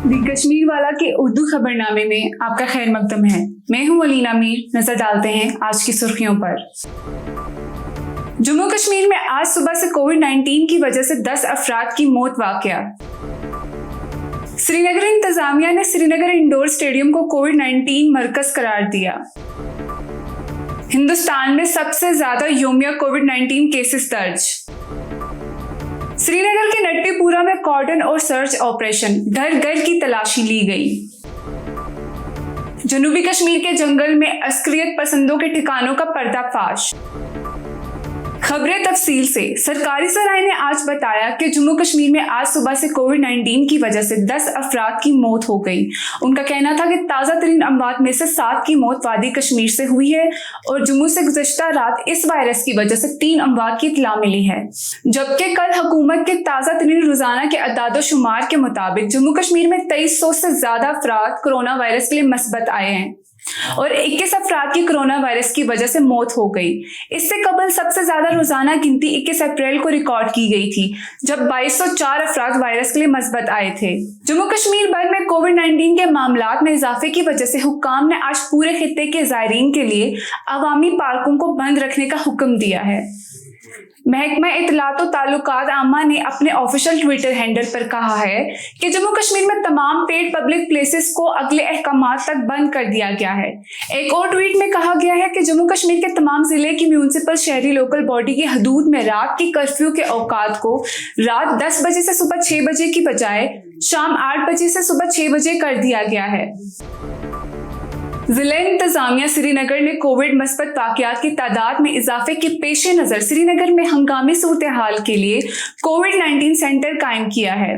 दी कश्मीर वाला के उर्दू खबरनामे में आपका खैर मकदम है। मैं हूं अलीना मीर। नजर डालते हैं आज की सुर्खियों पर। जम्मू कश्मीर में आज सुबह से कोविड-19 की वजह से 10 अफराद की मौत वाकया। श्रीनगर इंतजामिया ने श्रीनगर इंडोर स्टेडियम को कोविड-19 मरकज करार दिया। हिंदुस्तान में सबसे ज्यादा योमिया कोविड-19 केसेस दर्ज। श्रीनगर के नट्टीपुरा में कॉर्डन और सर्च ऑपरेशन, घर घर की तलाशी ली गई। जनूबी कश्मीर के जंगल में अस्करियत पसंदों के ठिकानों का पर्दाफाश। खबरें तफसील से। सरकारी सराय ने आज बताया कि जम्मू कश्मीर में आज सुबह से कोविड-19 की वजह से 10 अफराद की मौत हो गई। उनका कहना था कि ताज़ा तरीन अमवात में से 7 की मौत वादी कश्मीर से हुई है और जम्मू से गुज़श्ता रात इस वायरस की वजह से 3 अमवात की इत्तला मिली है। जबकि कल हुकूमत के ताज़ा तरीन रोजाना के अदाद शुमार के मुताबिक जम्मू कश्मीर में 2300 से ज्यादा अफराद कोरोना वायरस के लिए मस्बत आए हैं और 21 अफराद की कोरोना वायरस की वजह से मौत हो गई। इससे कबल सबसे ज्यादा रोजाना गिनती 21 अप्रैल को रिकॉर्ड की गई थी, जब 2204 अफराद वायरस के लिए मस्बत आए थे। जम्मू कश्मीर भर में कोविड-19 के मामलात में इजाफे की वजह से हुक्काम ने आज पूरे खित्ते के ज़ायरीन के लिए अवामी पार्कों को बंद रखने का हुक्म दिया है। महकमा इत्तलात और ताल्लुकात आमा ने अपने ऑफिशियल ट्विटर हैंडल पर कहा है कि जम्मू कश्मीर में तमाम पेड पब्लिक प्लेसेस को अगले अहकामात तक बंद कर दिया गया है। एक और ट्वीट में कहा गया है कि जम्मू कश्मीर के तमाम जिले की म्यूनिसिपल शहरी लोकल बॉडी की हदूद में रात की कर्फ्यू के औकात को रात 10 बजे से सुबह 6 बजे की बजाय शाम 8 बजे से सुबह 6 बजे कर दिया गया है। जिला इंतजामिया श्रीनगर ने कोविड मस्बत वाकयात की तादाद में इजाफे के पेश नजर श्रीनगर में हंगामी सूरत हाल के लिए कोविड-19 सेंटर कायम किया है।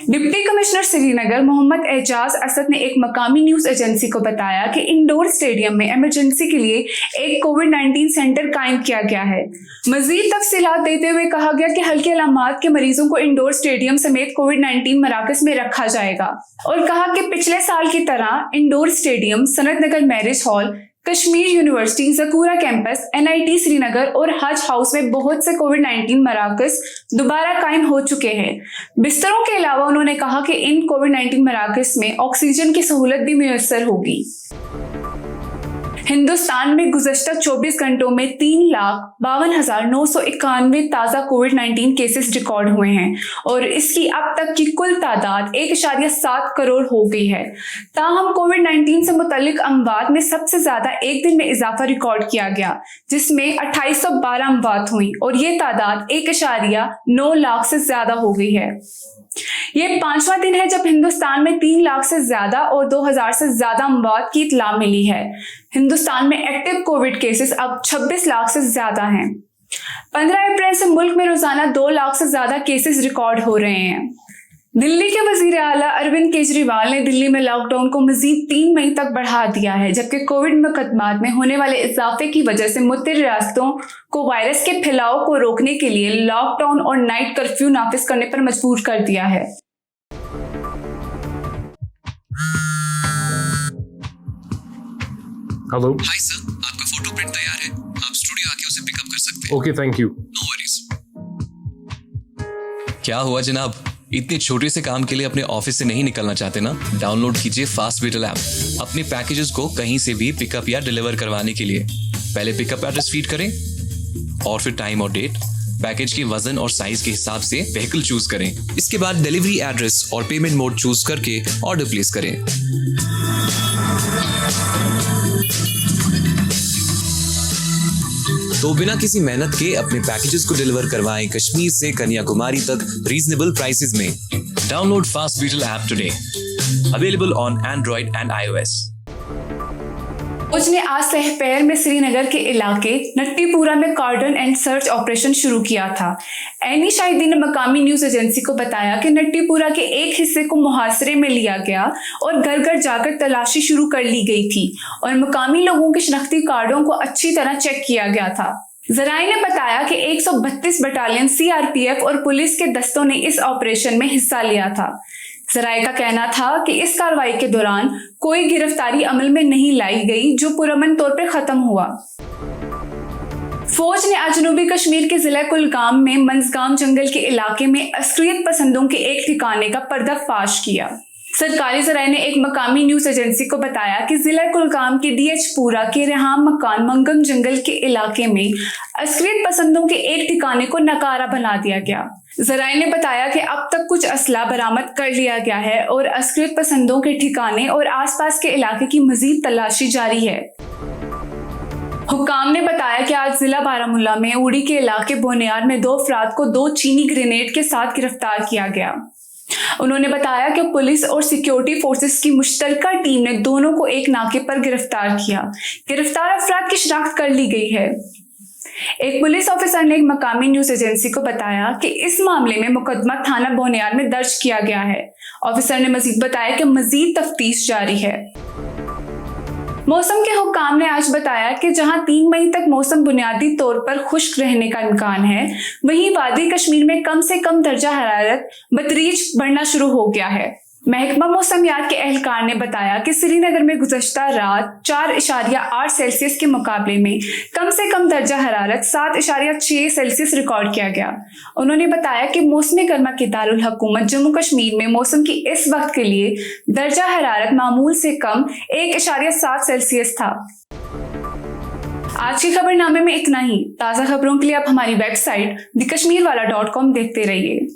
डिप्टी कमिश्नर श्रीनगर मोहम्मद एजाज असद ने एक मकामी न्यूज एजेंसी को बताया कि इंडोर स्टेडियम में इमरजेंसी के लिए एक कोविड-19 सेंटर कायम किया गया है। मजीद तफसीलात देते हुए कहा गया कि हल्के अलामात के मरीजों को इंडोर स्टेडियम समेत कोविड-19 मराकज में रखा जाएगा और कहा कि पिछले साल की तरह indoor stadium, Sanat Nagar marriage hall, Kashmir university, Zakura campus, NIT Srinagar और हज हाउस में बहुत से कोविड-19 मराकज दोबारा कायम हो चुके हैं। बिस्तरों के अलावा उन्होंने कहा कि इन कोविड-19 मराकज में ऑक्सीजन की सहूलत भी मुयस्सर होगी। हिंदुस्तान में गुज़श्ता 24 घंटों में 3,52,991 ताज़ा कोविड-19 केसेस रिकॉर्ड हुए हैं और इसकी अब तक की कुल तादाद 1.7 करोड़ हो गई है। ताहम कोविड-19 से मुतल्लिक अमवात में सबसे ज्यादा एक दिन में इजाफा रिकॉर्ड किया गया, जिसमें 2812 अमवात हुई और ये तादाद 1.9 लाख से ज्यादा हो गई है। ये 5वां दिन है जब हिंदुस्तान में 3 लाख से ज्यादा और 2000 से ज्यादा अमवात की इत्तला मिली है। हिंदुस्तान में एक्टिव कोविड केसेस अब 26 लाख से ज्यादा हैं। 15 अप्रैल से मुल्क में रोजाना 2 लाख से ज्यादा केसेस रिकॉर्ड हो रहे हैं। दिल्ली के वजीर आला अरविंद केजरीवाल ने दिल्ली में लॉकडाउन को मजीद 3 मई तक बढ़ा दिया है, जबकि कोविड मुकदमात में होने वाले इजाफे की वजह से मुत्तर रियासतों को वायरस के फैलाव को रोकने के लिए लॉकडाउन और नाइट कर्फ्यू नाफिज करने पर मजबूर कर दिया है। हेलो। हाय सर, आपका फोटो प्रिंट तैयार है, आप स्टूडियो आके उसे पिकअप कर सकते हैं। Okay, thank you. No worries. क्या हुआ जनाब, इतने छोटे से काम के लिए अपने ऑफिस से नहीं निकलना चाहते ना? डाउनलोड कीजिए फास्ट विटल ऐप अपने पैकेजेस को कहीं से भी पिकअप या डिलीवर करवाने के लिए। पहले पिकअप एड्रेस फीड करें और फिर टाइम और डेट, पैकेज के वजन और साइज के हिसाब से व्हीकल चूज करें। इसके बाद डिलीवरी एड्रेस और पेमेंट मोड चूज करके ऑर्डर प्लेस करें। तो बिना किसी मेहनत के अपने पैकेजेस को डिलीवर करवाएं कश्मीर से कन्याकुमारी तक रीजनेबल प्राइसेस में। Download fast whittle app today, available on Android and iOS। फौज ने आज सहपैर में श्रीनगर के इलाके नट्टीपुरा में कॉर्डन एंड सर्च ऑपरेशन शुरू किया था। एनी शाहिदी ने मकामी न्यूज एजेंसी को बताया कि नट्टीपुरा के एक हिस्से को मुहासरे में लिया गया और घर घर जाकर तलाशी शुरू कर ली गई थी और मकामी लोगों के शनाख्ती कार्डों को अच्छी तरह चेक किया गया था। जराये ने बताया कि 132 बटालियन CRPF और पुलिस के दस्तों ने इस ऑपरेशन में हिस्सा लिया था। जराये का कहना था कि इस कार्रवाई के दौरान कोई गिरफ्तारी अमल में नहीं लाई गई, जो पुरअमन तौर पर खत्म हुआ। फौज ने आज जनूबी कश्मीर के जिला कुलगाम में मंजगाम जंगल के इलाके में अस्करियत पसंदों के एक ठिकाने का पर्दाफाश किया। सरकारी जराये ने एक मकामी न्यूज एजेंसी को बताया कि जिला कुलगाम के डीएचपुरा के रेहाम मकान मंगम जंगल के इलाके में अस्क्रियत पसंदों के एक ठिकाने को नकारा बना दिया गया। जराये ने बताया कि अब तक कुछ असला बरामद कर लिया गया है और अस्क्रियत पसंदों के ठिकाने और आसपास के इलाके की मजीद तलाशी जारी है। हुक्काम ने बताया कि आज जिला बारामूला में उड़ी के इलाके बोनियार में 2 अफराद को 2 चीनी ग्रेनेड के साथ गिरफ्तार किया गया। उन्होंने बताया कि पुलिस और सिक्योरिटी फोर्सेस की मुश्तरका टीम ने दोनों को एक नाके पर गिरफ्तार किया। गिरफ्तार अफराद की शिनाख्त कर ली गई है। एक पुलिस ऑफिसर ने एक मकामी न्यूज एजेंसी को बताया कि इस मामले में मुकदमा थाना बोनियार में दर्ज किया गया है। ऑफिसर ने मजीद बताया कि मजीद तफ्तीश जारी है। मौसम के हुक्काम ने आज बताया कि जहां 3 मई तक मौसम बुनियादी तौर पर खुश्क रहने का इम्कान है, वहीं वादी कश्मीर में कम से कम दर्जा हरारत बतरीज बढ़ना शुरू हो गया है। महकमा मौसमियात के एहलकार ने बताया कि श्रीनगर में गुज़श्ता रात 4.8 सेल्सियस के मुकाबले में कम से कम दर्जा हरारत 7.6 सेल्सियस रिकॉर्ड किया गया। उन्होंने बताया कि मौसम गर्मा के दारुल हुकूमत जम्मू कश्मीर में मौसम की इस वक्त के लिए दर्जा हरारत मामूल से कम 1.7 सेल्सियस था। आज के खबरनामे में इतना ही। ताज़ा खबरों के लिए आप हमारी वेबसाइट thekashmirwala.com देखते रहिए।